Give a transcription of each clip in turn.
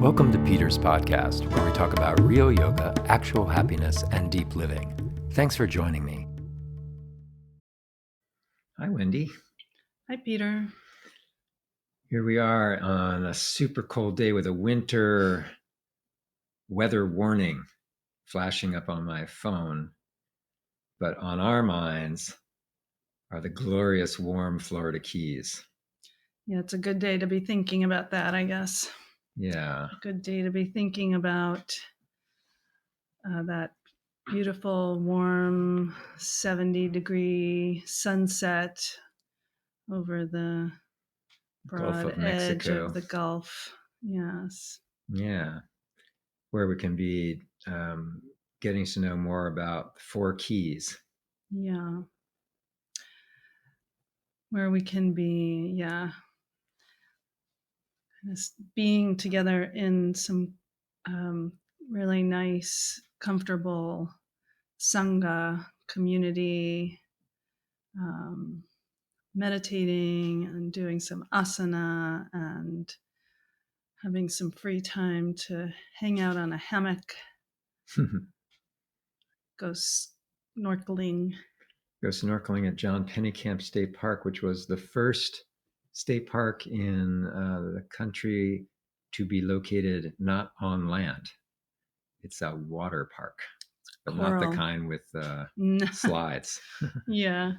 Welcome to Peter's podcast, where we talk about real yoga, actual happiness, and deep living. Thanks for joining me. Hi, Wendy. Hi, Peter. Here we are on a super cold day with a winter weather warning flashing up on my phone. But on our minds are the glorious warm Florida Keys. Yeah, it's a good day to be thinking about that, I guess. Yeah. A good day to be thinking about that beautiful, warm, 70-degree sunset over the Gulf of broad edge Mexico. of the Gulf. Yes. Yeah. Where we can be getting to know more about the 4 keys. Yeah. Where we can be, just being together in some really nice, comfortable Sangha community, meditating and doing some asana and having some free time to hang out on a hammock, go snorkeling. Go snorkeling at John Pennekamp State Park, which was the first state park in the country to be located not on land. It's a water park, but not the kind with slides. Yeah.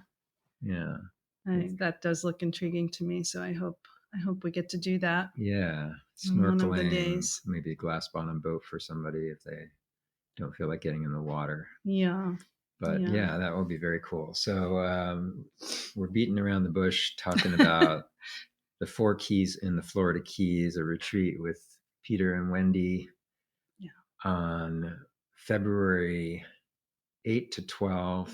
Yeah. That does look intriguing to me. So I hope we get to do that. Yeah. On one of the Snorkeling, days. maybe a glass bottom boat for somebody if they don't feel like getting in the water. Yeah. But yeah, that would be very cool. So we're beating around the bush talking about the 4 keys in the Florida Keys, a retreat with Peter and Wendy on February 8 to 12,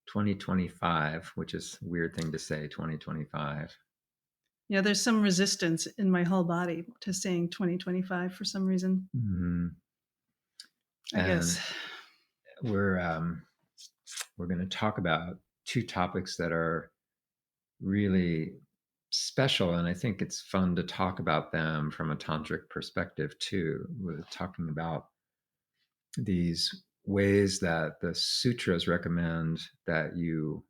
2025, which is a weird thing to say, 2025. Yeah, there's some resistance in my whole body to saying 2025 for some reason. Mm-hmm. I guess. We're going to talk about 2 topics that are really special, and I think it's fun to talk about them from a tantric perspective too. We're talking about these ways that the sutras recommend that you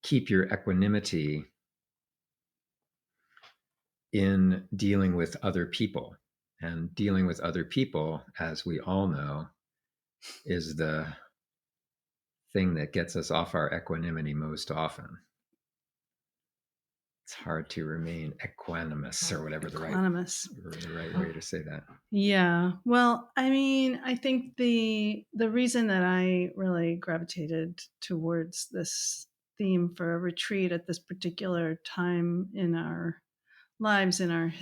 keep your equanimity in dealing with other people. And dealing with other people, as we all know, is the thing that gets us off our equanimity most often. It's hard to remain equanimous or whatever the right way to say that. Yeah. Well, I mean, I think the reason that I really gravitated towards this theme for a retreat at this particular time in our lives, in our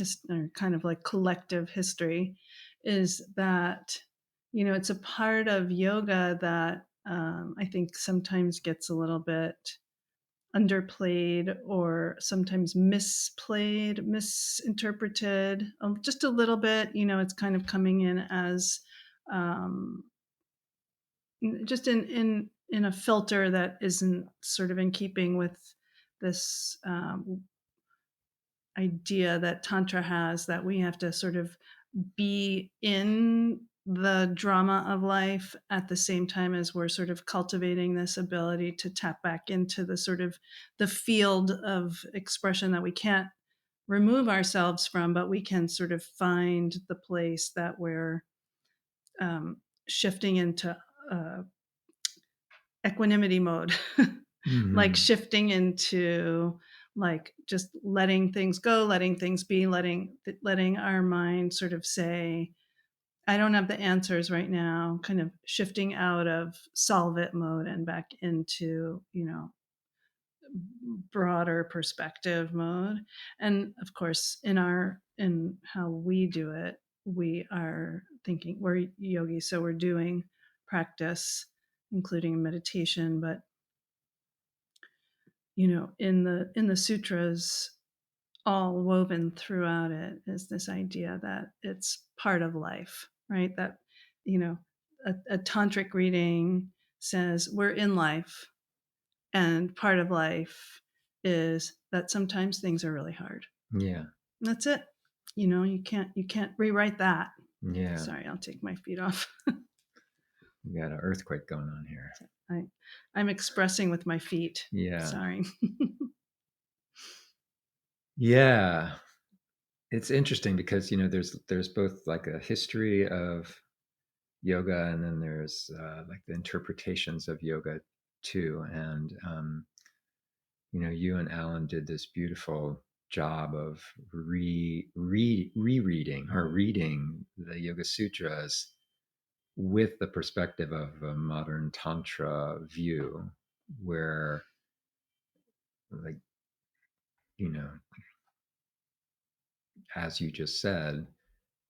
kind of like collective history, is that, it's a part of yoga that I think sometimes gets a little bit underplayed or sometimes misplayed, misinterpreted, just a little bit. It's kind of coming in as just in a filter that isn't sort of in keeping with this idea that Tantra has, that we have to sort of be in the drama of life at the same time as we're sort of cultivating this ability to tap back into the sort of the field of expression that we can't remove ourselves from, but we can sort of find the place that we're shifting into equanimity mode, like shifting into like just letting things go, letting things be, letting our mind sort of say, I don't have the answers right now, kind of shifting out of solve it mode and back into, broader perspective mode. And of course, in how we do it, we are thinking we're yogis, so we're doing practice, including meditation, but in the sutras, all woven throughout it is this idea that it's part of life, right? That, a tantric reading says we're in life, and part of life is that sometimes things are really hard. Yeah. That's it. You can't rewrite that. Yeah. Sorry, I'll take my feet off. We got an earthquake going on here. I I'm expressing with my feet. Yeah. Sorry. Yeah. It's interesting because, there's both like a history of yoga and then there's like the interpretations of yoga too. And, you and Alan did this beautiful job of rereading or reading the Yoga Sutras with the perspective of a modern Tantra view, where, like, you know, as you just said,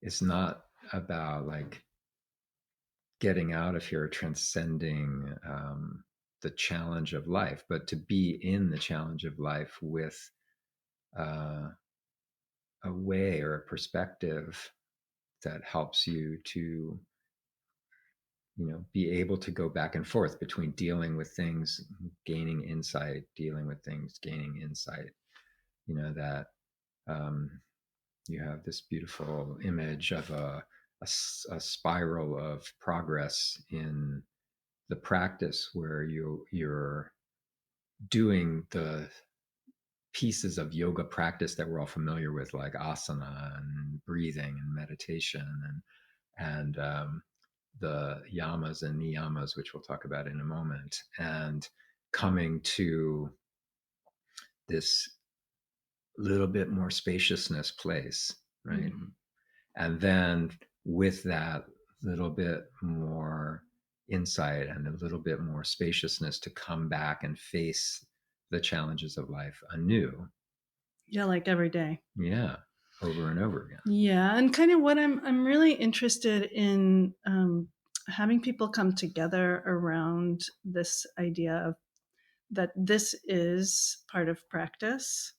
it's not about like getting out of here, transcending the challenge of life, but to be in the challenge of life with uh, a way or a perspective that helps you to, be able to go back and forth between dealing with things, gaining insight, dealing with things, gaining insight. That um, you have this beautiful image of a spiral of progress in the practice where you're doing the pieces of yoga practice that we're all familiar with, like asana and breathing and meditation and the yamas and niyamas, which we'll talk about in a moment, and coming to this little bit more spaciousness place, right? Mm. And then with that little bit more insight and a little bit more spaciousness to come back and face the challenges of life anew. Yeah, like every day. Yeah, over and over again. Yeah, and kind of what I'm really interested in, having people come together around this idea of that this is part of practice,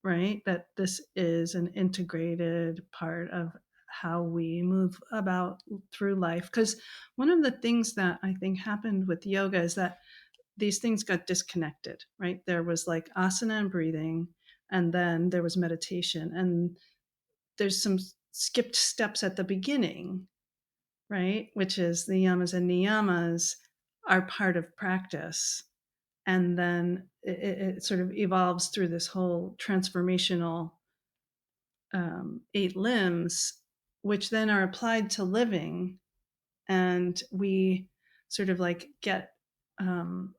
right? That this is an integrated part of how we move about through life. Because one of the things that I think happened with yoga is that these things got disconnected, right? There was like asana and breathing, and then there was meditation, and there's some skipped steps at the beginning, right? Which is the yamas and niyamas are part of practice. And then it sort of evolves through this whole transformational 8 limbs, which then are applied to living. And we sort of like get um,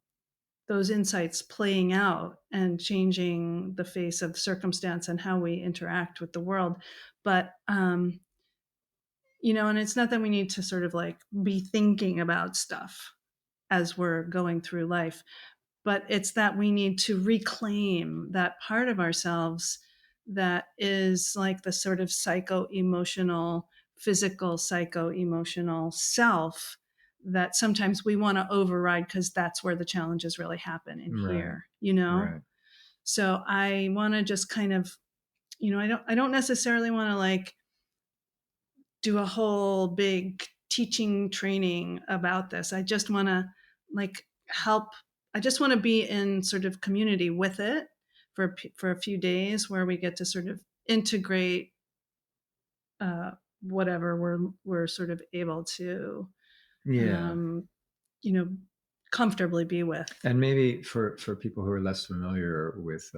those insights playing out and changing the face of circumstance and how we interact with the world. But and it's not that we need to sort of like be thinking about stuff as we're going through life, but it's that we need to reclaim that part of ourselves that is like the sort of psycho-emotional, physical psycho-emotional self that sometimes we want to override because that's where the challenges really happen in Right, here. right. So I want to just kind of, I don't necessarily want to like do a whole big teaching training about this. I just want to like help. I just want to be in sort of community with it for a few days where we get to sort of integrate uh, whatever we're sort of able to Yeah. um, you know comfortably be with. And maybe for people who are less familiar with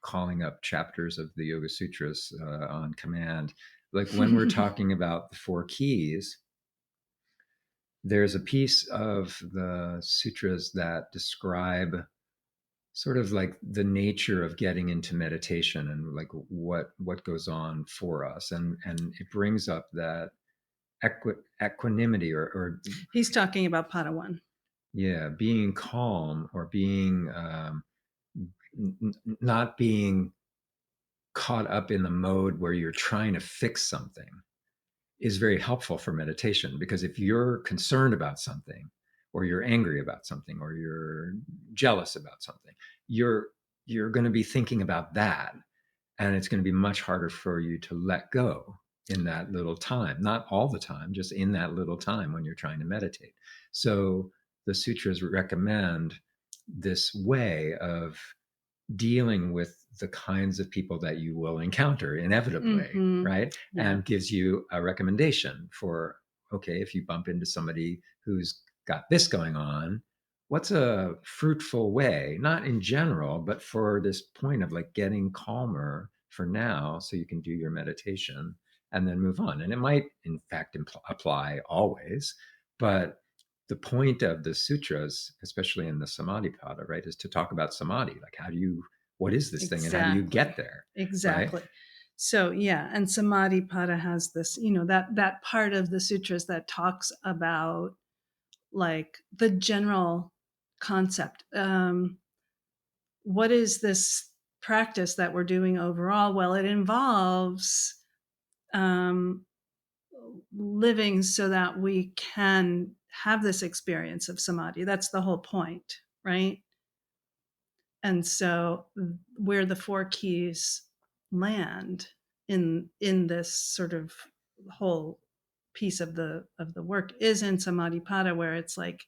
calling up chapters of the Yoga Sutras on command, like when we're talking about the four keys, there's a piece of the sutras that describe sort of like the nature of getting into meditation and like what goes on for us, and it brings up that equanimity or He's talking about Pada one. yeah, being calm or being not being caught up in the mode where you're trying to fix something is very helpful for meditation, because if you're concerned about something or you're angry about something or you're jealous about something, you're going to be thinking about that, and it's going to be much harder for you to let go in that little time, not all the time, just in that little time when you're trying to meditate. So the sutras recommend this way of dealing with the kinds of people that you will encounter inevitably, Mhm. right? Yeah. And gives you a recommendation for, okay, if you bump into somebody who's got this going on, what's a fruitful way, not in general, but for this point of like getting calmer for now so you can do your meditation and then move on. And it might, in fact, apply always, but the point of the sutras, especially in the Samadhi Pada, right, is to talk about samadhi. Like, what is this thing and how do you get Exactly. there, right? Exactly. So, yeah, and Samadhi Pada has this, that part of the sutras that talks about, like, the general concept. What is this practice that we're doing overall? Well, it involves, um, living so that we can have this experience of samadhi. That's the whole point, right? And so where the four keys land in this sort of whole piece of the work is in samadhi pada, where it's like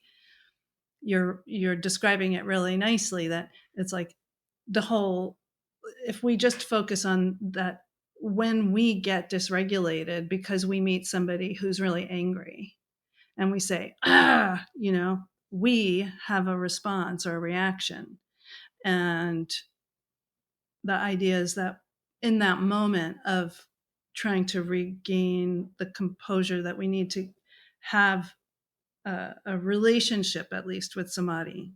you're describing it really nicely, that it's like the whole, if we just focus on that, when we get dysregulated because we meet somebody who's really angry and we say, we have a response or a reaction. And the idea is that in that moment of trying to regain the composure that we need to have a relationship, at least with samadhi,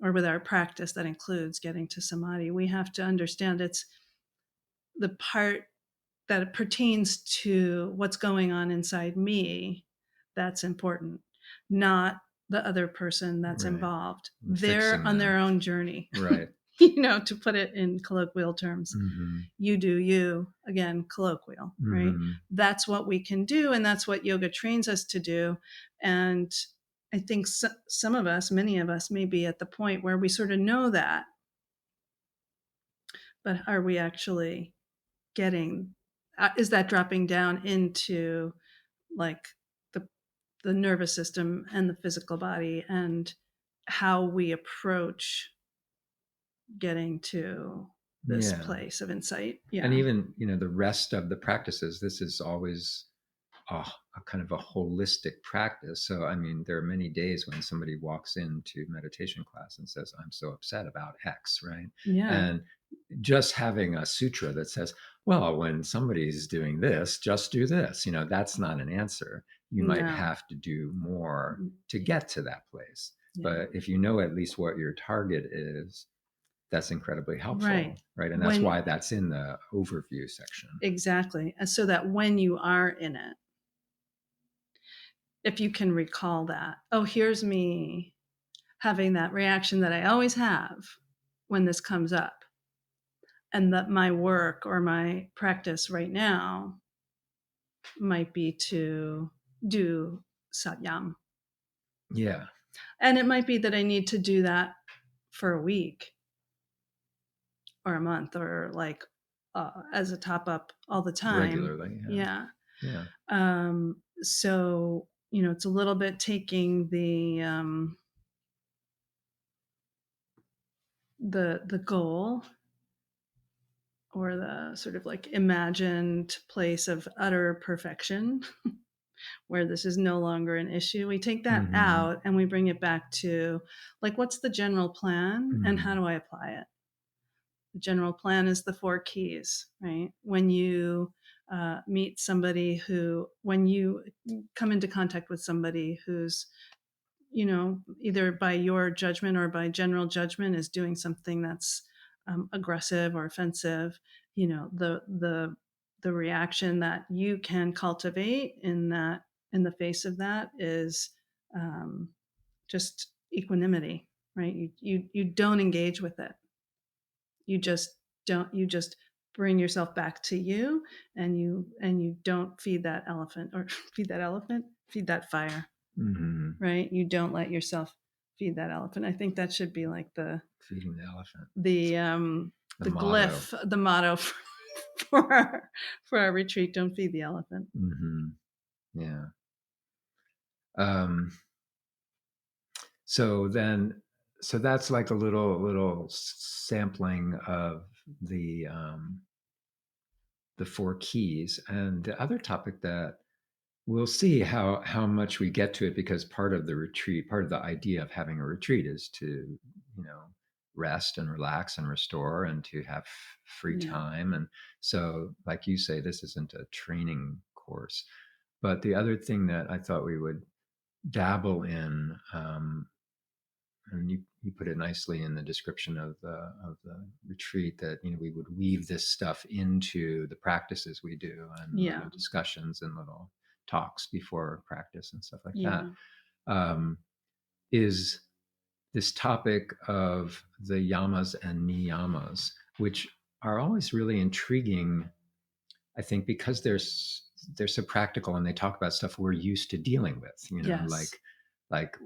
or with our practice that includes getting to samadhi, we have to understand it's the part that pertains to what's going on inside me that's important, not the other person that's Right. involved. And They're fixing on their them. own journey, Right. to put it in colloquial terms. Mm-hmm. You do you, again, colloquial, right? Mm-hmm. That's what we can do, and that's what yoga trains us to do. And I think some of us, many of us, may be at the point where we sort of know that, but are we actually getting, is that dropping down into, like, the the nervous system and the physical body, and how we approach getting to this Yeah. place of insight? And Yeah. even, the rest of the practices, this is always a kind of a holistic practice. So, I mean, there are many days when somebody walks into meditation class and says, I'm so upset about X, right? Yeah. And just having a sutra that says, well, when somebody's doing this, just do this, that's not an answer. You might No. have to do more Mm, to get to that place. yeah. But if you know at least what your target is, that's incredibly Right. helpful, right? And that's When why that's in the overview section. exactly. And so that when you are in it, if you can recall that, oh, here's me having that reaction that I always have when this comes up, and that my work or my practice right now might be to do satyam. Yeah, And it might be that I need to do that for a week or a month, or like, as a top up all the time. regularly. Yeah, Yeah. yeah. So, it's a little bit taking the goal, or the sort of like imagined place of utter perfection where this is no longer an issue. We take that Mm-hmm. out and we bring it back to, like, what's the general plan and how Mm-hmm. do I apply it? The general plan is the four keys, right? When you meet somebody when you come into contact with somebody who's, either by your judgment or by general judgment, is doing something that's aggressive or offensive, the reaction that you can cultivate in the face of that is, um, just equanimity, right? You don't engage with it. You just don't. You just bring yourself back to you, and you don't feed that elephant, or feed that fire, Mm-hmm. right? You don't let yourself feed that elephant. I think that should be like Feeding the elephant. The the motto. glyph, the motto for our retreat. Don't feed the elephant. Mm-hmm. Yeah. Um, so then so that's like a little sampling of the um, the four keys. And the other topic that we'll see how much we get to it, because part of the retreat, part of the idea of having a retreat is to, rest and relax and restore and to have free Yeah. time. And so, like you say, this isn't a training course. But the other thing that I thought we would dabble in, and you put it nicely in the description of the retreat, that we would weave this stuff into the practices we do, and Yeah. little discussions and little talks before practice and stuff like that, Yeah. um, is this topic of the yamas and niyamas, which are always really intriguing, I think, because they're so practical, and they talk about stuff we're used to dealing with, Yes. like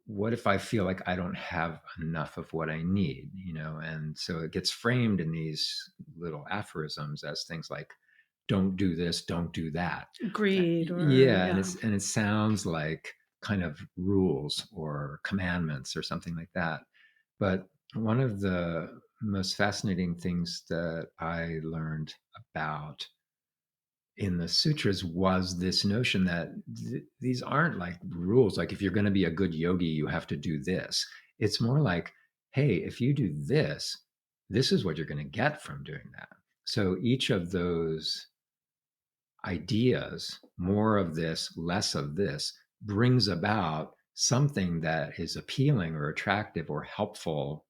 what if I feel like I don't have enough of what I need, And so it gets framed in these little aphorisms as things like, don't do this, don't do that. Greed or Yeah, and yeah. it sounds like kind of rules or commandments or something like that. But one of the most fascinating things that I learned about in the sutras was this notion that these aren't like rules, like if you're going to be a good yogi you have to do this. It's more like, hey, if you do this, this is what you're going to get from doing that. So each of those ideas, more of this, less of this, brings about something that is appealing or attractive or helpful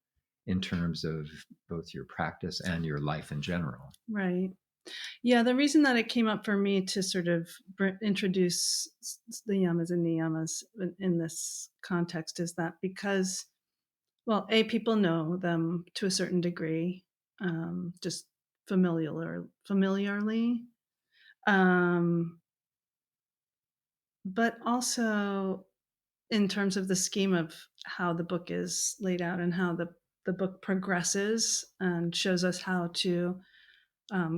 in terms of both your practice and your life in general. Right. Yeah, the reason that it came up for me to sort of introduce the yamas and niyamas in this context is that because, well, A, people know them to a certain degree, just familiarly. Um, but also in terms of the scheme of how the book is laid out and how the book progresses and shows us how to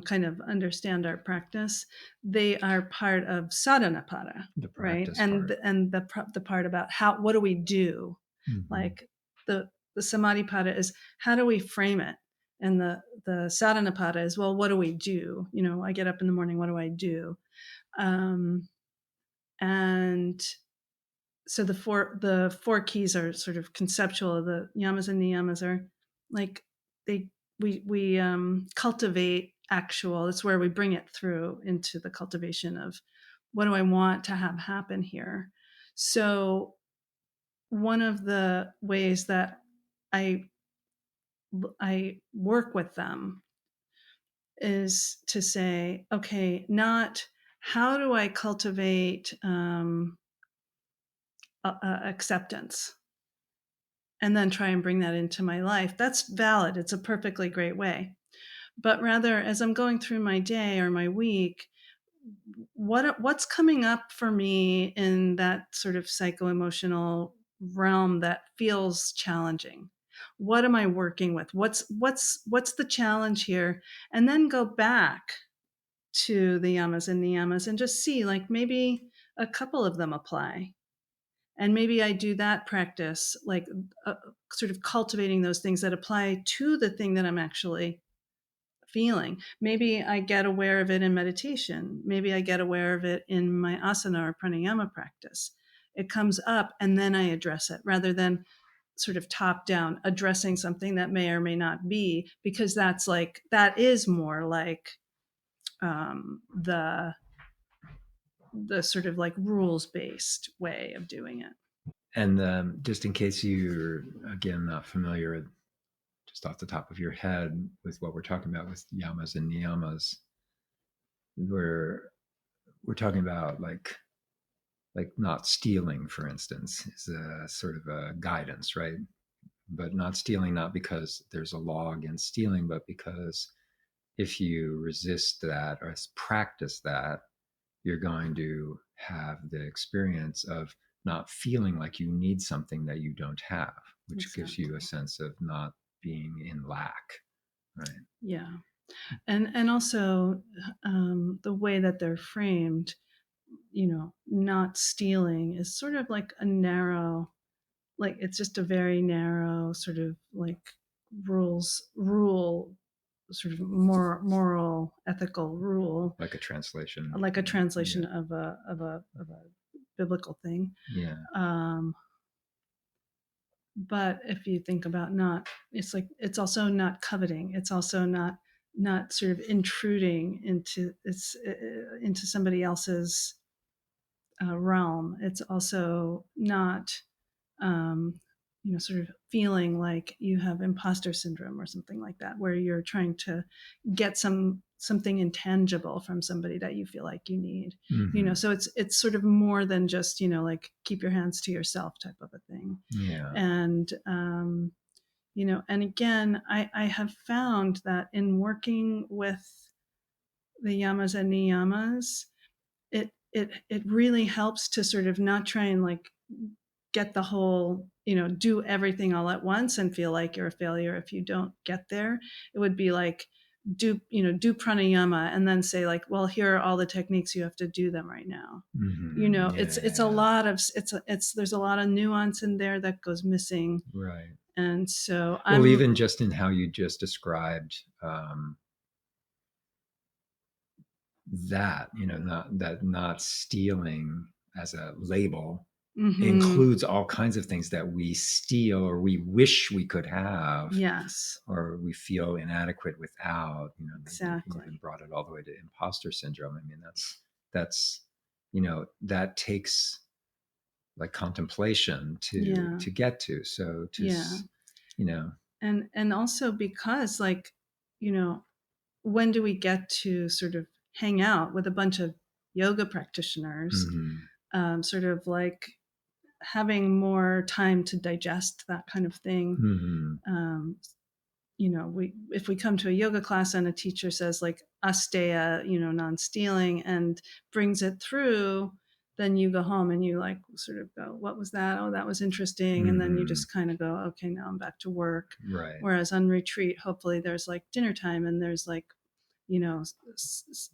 kind of understand our practice, they are part of sadhanapada, The right? practice And part. the part about how what do we do, Mm-hmm. like the samadhipada is how do we frame it, and the sadhanapada is, well, what do we do? I get up in the morning, what do I do? Um, and so the four keys are sort of conceptual. The yamas and niyamas are like they we cultivate actual. It's where we bring it through into the cultivation of what do I want to have happen here. So one of the ways that I I work with them is to say, okay, not how do I cultivate acceptance and then try and bring that into my life. That's valid. It's a perfectly great way. But rather, as I'm going through my day or my week, what's coming up for me in that sort of psycho-emotional realm that feels challenging? What am I working with? What's the challenge here? And then go back to the yamas and niyamas and just see, like, maybe a couple of them apply, and maybe I do that practice, like uh, sort of cultivating those things that apply to the thing that I'm actually feeling. Maybe I get aware of it in meditation. Maybe I get aware of it in my asana or pranayama practice. It comes up and then I address it rather than sort of top down addressing something that may or may not be, because that is more like the sort of like rules based way of doing it. And just in case you're, again, not familiar, just off the top of your head with what we're talking about with yamas and niyamas, we're we're talking about like not stealing, for instance, is a sort of a guidance, right? But not stealing, not because there's a law against stealing, but because if you resist that or practice that, you're going to have the experience of not feeling like you need something that you don't have, which gives you a Exactly. sense of not being in lack, right? Yeah. And also the way that they're framed, not stealing is sort of like a narrow. like it's just a very narrow sort of like rule sort of moral ethical rule, Like a translation. like a translation Yeah. of a biblical thing. Yeah. Um, but if you think about not, it's like it's also not coveting. It's also not sort of intruding into somebody else's realm. It's also not sort of feeling like you have imposter syndrome or something like that, where you're trying to get something intangible from somebody that you feel like you need. Hmm. So it's sort of more than just like keep your hands to yourself type of a thing. Yeah. And and again, I have found that in working with the yamas and niyamas, it really helps to sort of not try and like get the whole, do everything all at once and feel like you're a failure if you don't get there. It would be like do pranayama and then say like, well, here are all the techniques, you have to do them right now. Hmm. It's a Yeah. lot of it's there's a lot of nuance in there that goes missing. Right. And so Well, I'm even just in how you just described that, not stealing as a label mhm, includes all kinds of things that we steal or we wish we could have yes, or we feel inadequate without. You even exactly. brought it all the way to imposter syndrome. I mean, that's that takes like contemplation to Yeah. get to. So Yeah. you know And also because like, you know, when do we get to sort of hang out with a bunch of yoga practitioners, mhm, sort of like having more time to digest that kind of thing? mhm, Um, we if we come to a yoga class and a teacher says like asteya, non-stealing, and brings it through, then you go home and you like sort of go, what was that? Oh, that was interesting. And then you mhm, just kind of go, okay, now I'm back to work. right. Whereas on retreat, hopefully there's like dinner time and there's like,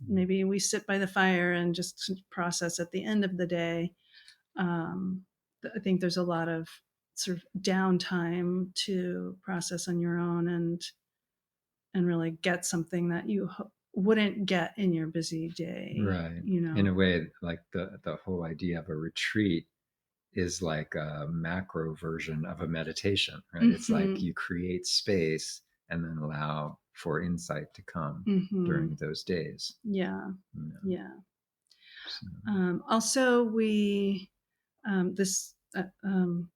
maybe we sit by the fire and just process at the end of the day. um, I think there's a lot of sort of downtime to process on your own and really get something that you wouldn't get in your busy day. Right. In a way, like the whole idea of a retreat is like a macro version of a meditation, right? It's like Mm-hmm. you create space and then allow for insight to come Mm-hmm. during those days. Yeah. You know. Yeah. So, Also, we this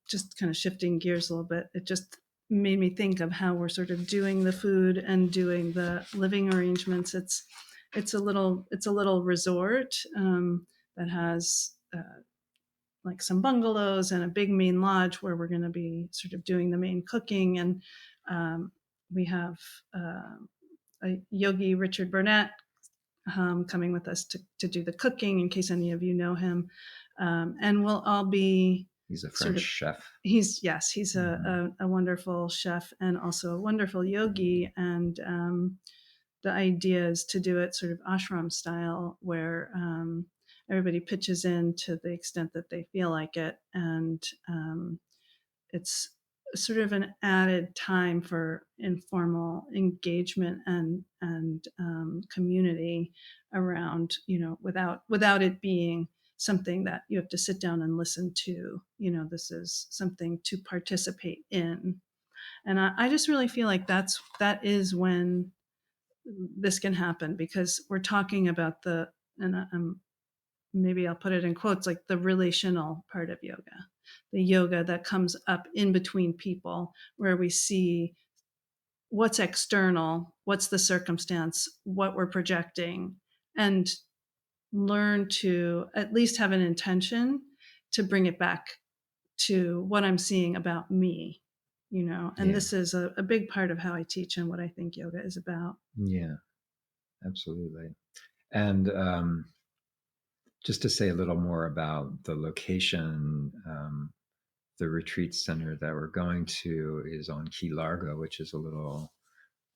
just kind of shifting gears a little bit. It just made me think of how we're sort of doing the food and doing the living arrangements. It's a little resort that has like some bungalows and a big main lodge where we're going to be sort of doing the main cooking. And we have uh, a yogi, Richard Burnett, coming with us to do the cooking in case any of you know him. And we'll all be he's a sort French of, chef. he's Hmm. a wonderful chef and also a wonderful yogi. And the idea is to do it sort of ashram style, where everybody pitches in to the extent that they feel like it. And it's sort of an added time for informal engagement and community around, without it being something that you have to sit down and listen to. This is something to participate in. And I just really feel like that is when this can happen, because we're talking about and maybe I'll put it in quotes, like the relational part of yoga, the yoga that comes up in between people, where we see what's external, what's the circumstance, what we're projecting, and learn to at least have an intention to bring it back to what I'm seeing about me. And Yeah. this is a big part of how I teach and what I think yoga is about. Yeah. Absolutely. And just to say a little more about the location, the retreat center that we're going to is on Key Largo, which is a little,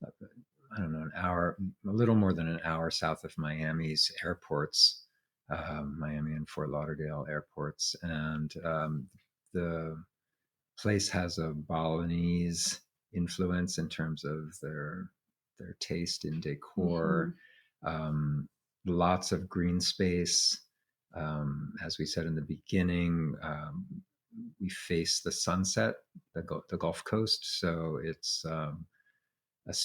I don't know, a little more than an hour south of Miami's airports, Miami and Fort Lauderdale airports. And the place has a Balinese influence in terms of their taste in Mhm. decor. Um, Lots of green space. As we said in the beginning, we face the sunset, the Gulf Coast, so it's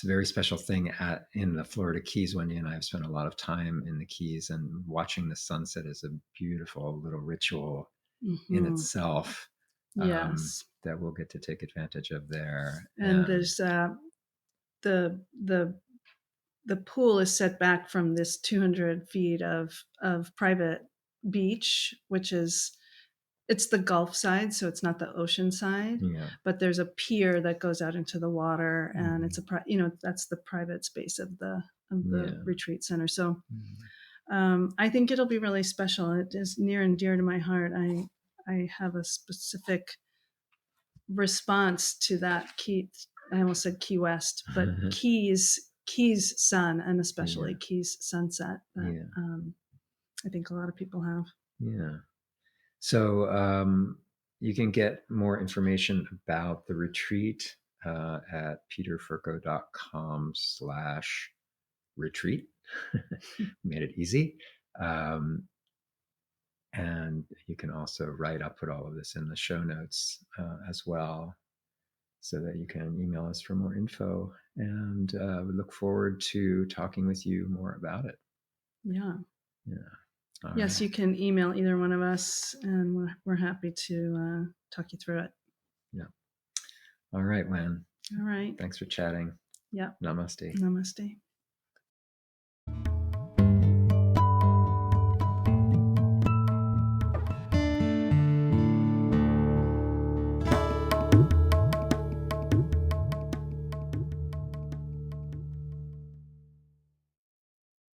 very special thing in the Florida Keys. Wendy and I have spent a lot of time in the Keys, and watching the sunset is a beautiful little ritual in Mhm. itself, Yes. that we'll get to take advantage of there. And And there's, the the the pool is set back from this 200 feet of private beach, which is it's the Gulf side, so it's not the ocean side, yeah, but there's a pier that goes out into the water, and mhm, it's that's the private space of the yeah, retreat center. So mhm. I think it'll be really special. It is near and dear to my heart. I have a specific response to that key. I almost said Key West, but Keys sun, and especially Yeah, Keys sunset that yeah, I think a lot of people have. yeah. So you can get more information about the retreat at peterfurco.com/retreat. Made it easy. Um, and you can also I'll put all of this in the show notes as well, so that you can email us for more info. And we look forward to talking with you more about it. Yeah. Yeah. All Yes, right. you can email either one of us, and we're happy to talk you through it. Yeah. All right, Wen. All right. Thanks for chatting. Yep. Namaste. Namaste.